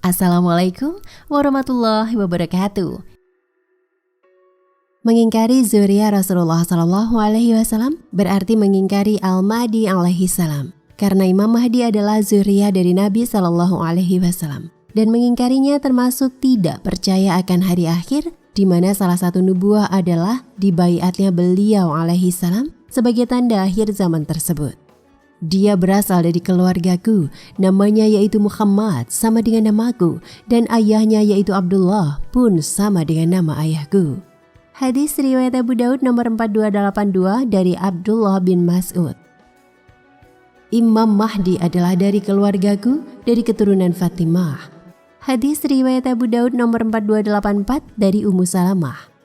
Assalamualaikum warahmatullahi wabarakatuh. Mengingkari zuriyah Rasulullah SAW berarti mengingkari Al-Mahdi alaihi salam. Karena Imam Mahdi adalah zuriyah dari Nabi SAW. Dan mengingkarinya termasuk tidak percaya akan hari akhir, di mana salah satu nubuah adalah dibaiatnya beliau alaihi salam sebagai tanda akhir zaman tersebut. Dia berasal dari keluargaku, namanya yaitu Muhammad sama dengan namaku, dan ayahnya yaitu Abdullah pun sama dengan nama ayahku. Hadis riwayat Abu Daud nomor 4282 dari Abdullah bin Mas'ud. Imam Mahdi adalah dari keluargaku, dari keturunan Fatimah. Hadis riwayat Abu Daud nomor 4284 dari Ummu Salamah.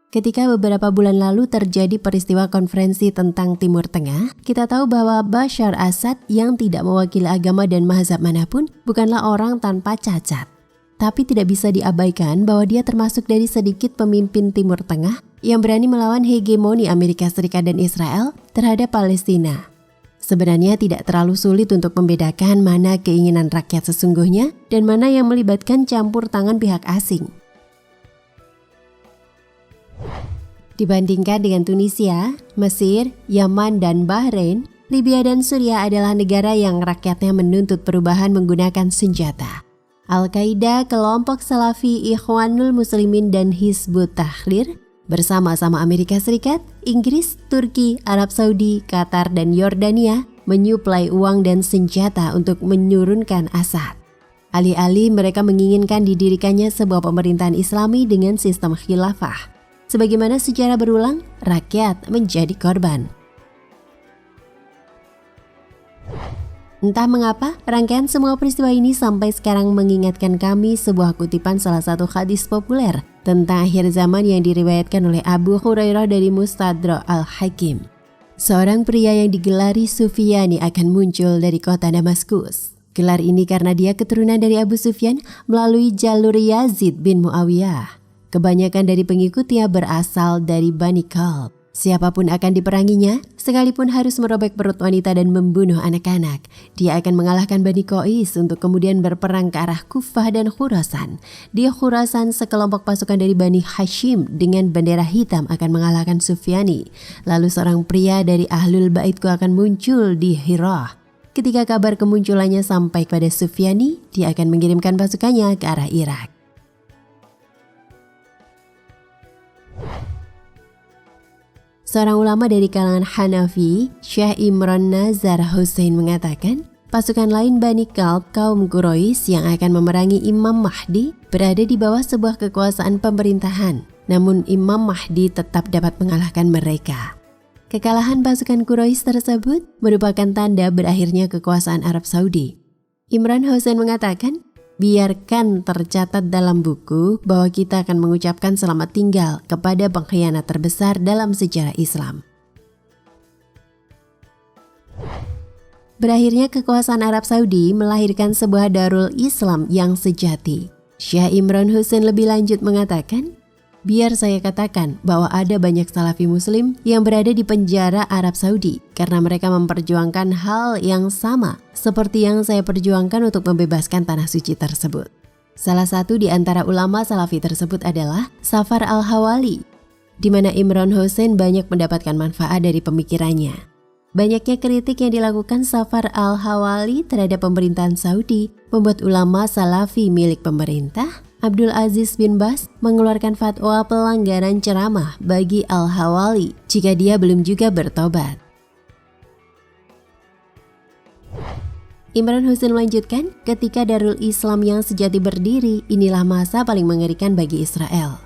Ketika beberapa bulan lalu terjadi peristiwa konferensi tentang Timur Tengah, kita tahu bahwa Bashar Assad yang tidak mewakili agama dan mazhab manapun bukanlah orang tanpa cacat. Tapi tidak bisa diabaikan bahwa dia termasuk dari sedikit pemimpin Timur Tengah yang berani melawan hegemoni Amerika Serikat dan Israel terhadap Palestina. Sebenarnya tidak terlalu sulit untuk membedakan mana keinginan rakyat sesungguhnya dan mana yang melibatkan campur tangan pihak asing. Dibandingkan dengan Tunisia, Mesir, Yaman, dan Bahrain, Libya dan Suriah adalah negara yang rakyatnya menuntut perubahan menggunakan senjata. Al-Qaeda, kelompok Salafi, Ikhwanul Muslimin, dan Hizbut Tahrir bersama-sama Amerika Serikat, Inggris, Turki, Arab Saudi, Qatar, dan Yordania menyuplai uang dan senjata untuk menurunkan Assad. Alih-alih mereka menginginkan didirikannya sebuah pemerintahan Islami dengan sistem khilafah. Sebagaimana sejarah berulang, rakyat menjadi korban. Entah mengapa, rangkaian semua peristiwa ini sampai sekarang mengingatkan kami sebuah kutipan salah satu hadis populer tentang akhir zaman yang diriwayatkan oleh Abu Hurairah dari Mustadrak Al-Hakim. Seorang pria yang digelari Sufyani akan muncul dari kota Damaskus. Gelar ini karena dia keturunan dari Abu Sufyan melalui jalur Yazid bin Muawiyah. Kebanyakan dari pengikutnya berasal dari Bani Kalb. Siapapun akan diperanginya, sekalipun harus merobek perut wanita dan membunuh anak-anak, dia akan mengalahkan Bani Qais untuk kemudian berperang ke arah Kufah dan Khurasan. Di Khurasan, sekelompok pasukan dari Bani Hashim dengan bendera hitam akan mengalahkan Sufyani. Lalu seorang pria dari Ahlul Baitku akan muncul di Hirah. Ketika kabar kemunculannya sampai kepada Sufyani, dia akan mengirimkan pasukannya ke arah Irak. Seorang ulama dari kalangan Hanafi, Syekh Imran Nazar Hussein mengatakan, pasukan lain Bani Kalb kaum Quraisy yang akan memerangi Imam Mahdi berada di bawah sebuah kekuasaan pemerintahan. Namun Imam Mahdi tetap dapat mengalahkan mereka. Kekalahan pasukan Quraisy tersebut merupakan tanda berakhirnya kekuasaan Arab Saudi. Imran Hussein mengatakan, biarkan tercatat dalam buku bahwa kita akan mengucapkan selamat tinggal kepada pengkhianat terbesar dalam sejarah Islam. Berakhirnya kekuasaan Arab Saudi melahirkan sebuah Darul Islam yang sejati. Syekh Imran Hussein lebih lanjut mengatakan, biar saya katakan bahwa ada banyak Salafi Muslim yang berada di penjara Arab Saudi karena mereka memperjuangkan hal yang sama seperti yang saya perjuangkan untuk membebaskan tanah suci tersebut. Salah satu di antara ulama Salafi tersebut adalah Safar Al-Hawali, di mana Imran Hussein banyak mendapatkan manfaat dari pemikirannya. Banyaknya kritik yang dilakukan Safar Al-Hawali terhadap pemerintahan Saudi membuat ulama Salafi milik pemerintah Abdul Aziz bin Baz mengeluarkan fatwa pelanggaran ceramah bagi Al-Hawali jika dia belum juga bertobat. Imran Hussein melanjutkan, ketika Darul Islam yang sejati berdiri, inilah masa paling mengerikan bagi Israel.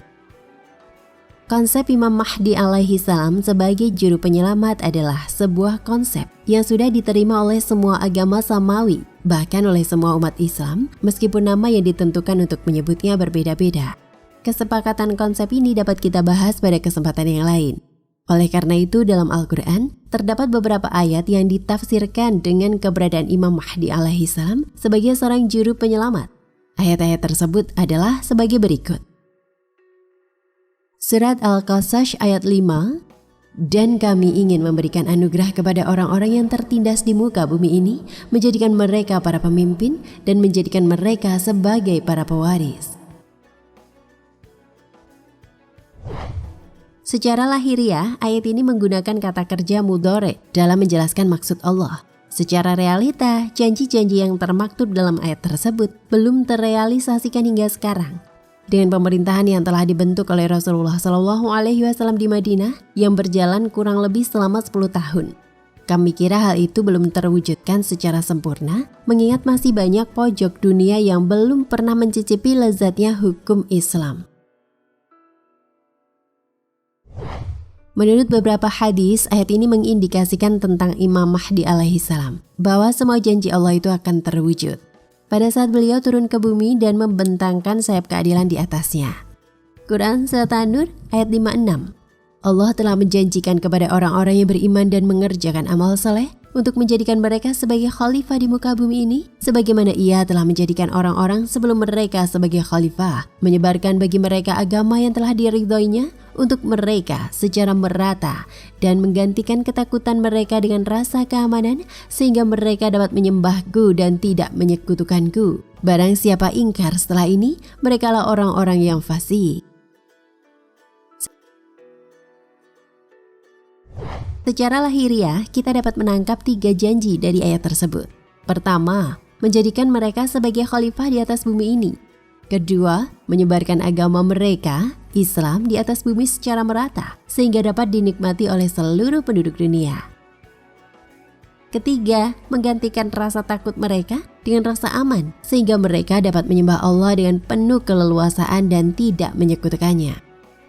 Konsep Imam Mahdi alaihi salam sebagai juru penyelamat adalah sebuah konsep yang sudah diterima oleh semua agama samawi, bahkan oleh semua umat Islam, meskipun nama yang ditentukan untuk menyebutnya berbeda-beda. Kesepakatan konsep ini dapat kita bahas pada kesempatan yang lain. Oleh karena itu, dalam Al-Quran, terdapat beberapa ayat yang ditafsirkan dengan keberadaan Imam Mahdi alaihi salam sebagai seorang juru penyelamat. Ayat-ayat tersebut adalah sebagai berikut. Surat Al-Qasas ayat 5, Dan kami ingin memberikan anugerah kepada orang-orang yang tertindas di muka bumi ini, menjadikan mereka para pemimpin dan menjadikan mereka sebagai para pewaris. Secara lahiriah, ayat ini menggunakan kata kerja mudhari dalam menjelaskan maksud Allah. Secara realita, janji-janji yang termaktub dalam ayat tersebut belum terrealisasikan hingga sekarang. Dengan pemerintahan yang telah dibentuk oleh Rasulullah SAW di Madinah yang berjalan kurang lebih selama 10 tahun. Kami kira hal itu belum terwujudkan secara sempurna, mengingat masih banyak pojok dunia yang belum pernah mencicipi lezatnya hukum Islam. Menurut beberapa hadis, ayat ini mengindikasikan tentang Imam Mahdi alaihissalam, bahwa semua janji Allah itu akan terwujud pada saat beliau turun ke bumi dan membentangkan sayap keadilan di atasnya. Quran Surat An-Nur ayat 56. Allah telah menjanjikan kepada orang-orang yang beriman dan mengerjakan amal saleh untuk menjadikan mereka sebagai khalifah di muka bumi ini, sebagaimana Ia telah menjadikan orang-orang sebelum mereka sebagai khalifah, menyebarkan bagi mereka agama yang telah diridhoinya untuk mereka secara merata dan menggantikan ketakutan mereka dengan rasa keamanan sehingga mereka dapat menyembahku dan tidak menyekutukanku. Barang siapa ingkar setelah ini, merekalah orang-orang yang fasik. Secara lahiriah, kita dapat menangkap 3 janji dari ayat tersebut. Pertama, menjadikan mereka sebagai khalifah di atas bumi ini. Kedua, menyebarkan agama mereka, Islam, di atas bumi secara merata, sehingga dapat dinikmati oleh seluruh penduduk dunia. Ketiga, menggantikan rasa takut mereka dengan rasa aman, sehingga mereka dapat menyembah Allah dengan penuh keleluasaan dan tidak menyekutukannya.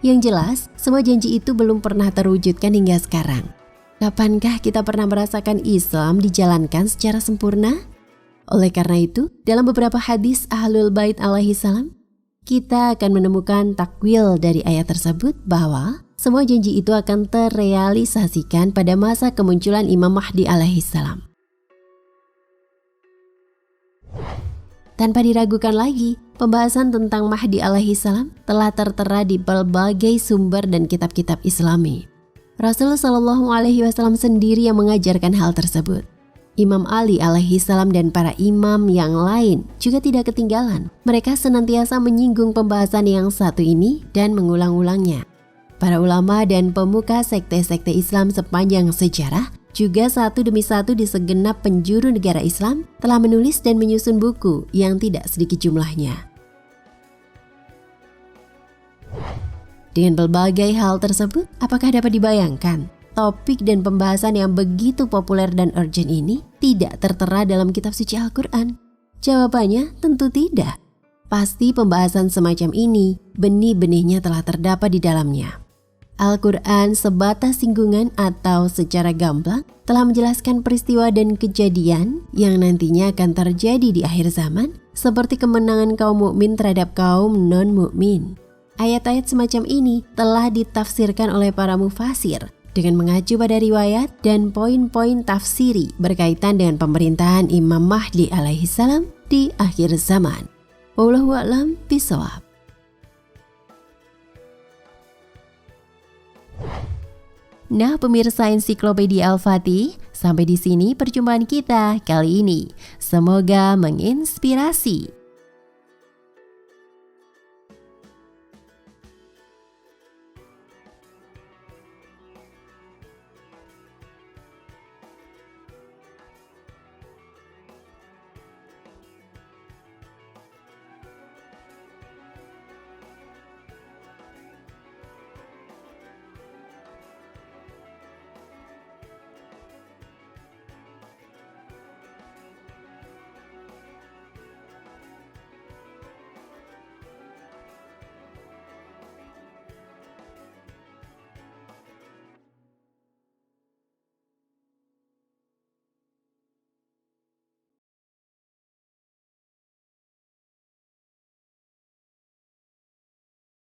Yang jelas, semua janji itu belum pernah terwujudkan hingga sekarang. Kapankah kita pernah merasakan Islam dijalankan secara sempurna? Oleh karena itu, dalam beberapa hadis Ahlul Bait alaihissalam, kita akan menemukan takwil dari ayat tersebut bahwa semua janji itu akan terrealisasikan pada masa kemunculan Imam Mahdi alaihissalam. Tanpa diragukan lagi, pembahasan tentang Mahdi alaihissalam telah tertera di berbagai sumber dan kitab-kitab Islami. Rasulullah SAW sendiri yang mengajarkan hal tersebut. Imam Ali alaihissalam dan para imam yang lain juga tidak ketinggalan. Mereka senantiasa menyinggung pembahasan yang satu ini dan mengulang-ulangnya. Para ulama dan pemuka sekte-sekte Islam sepanjang sejarah juga satu demi satu di segenap penjuru negara Islam telah menulis dan menyusun buku yang tidak sedikit jumlahnya. Dengan berbagai hal tersebut, apakah dapat dibayangkan topik dan pembahasan yang begitu populer dan urgent ini tidak tertera dalam kitab suci Al-Quran? Jawabannya tentu tidak. Pasti pembahasan semacam ini, benih-benihnya telah terdapat di dalamnya. Al-Quran sebatas singgungan atau secara gamblang telah menjelaskan peristiwa dan kejadian yang nantinya akan terjadi di akhir zaman, seperti kemenangan kaum mukmin terhadap kaum non-mukmin. Ayat-ayat semacam ini telah ditafsirkan oleh para mufasir dengan mengacu pada riwayat dan poin-poin tafsiri berkaitan dengan pemerintahan Imam Mahdi alaihissalam di akhir zaman. Wallahu a'lam bishawab. Nah, pemirsa Ensiklopedia Al-Fatih, sampai di sini perjumpaan kita kali ini. Semoga menginspirasi.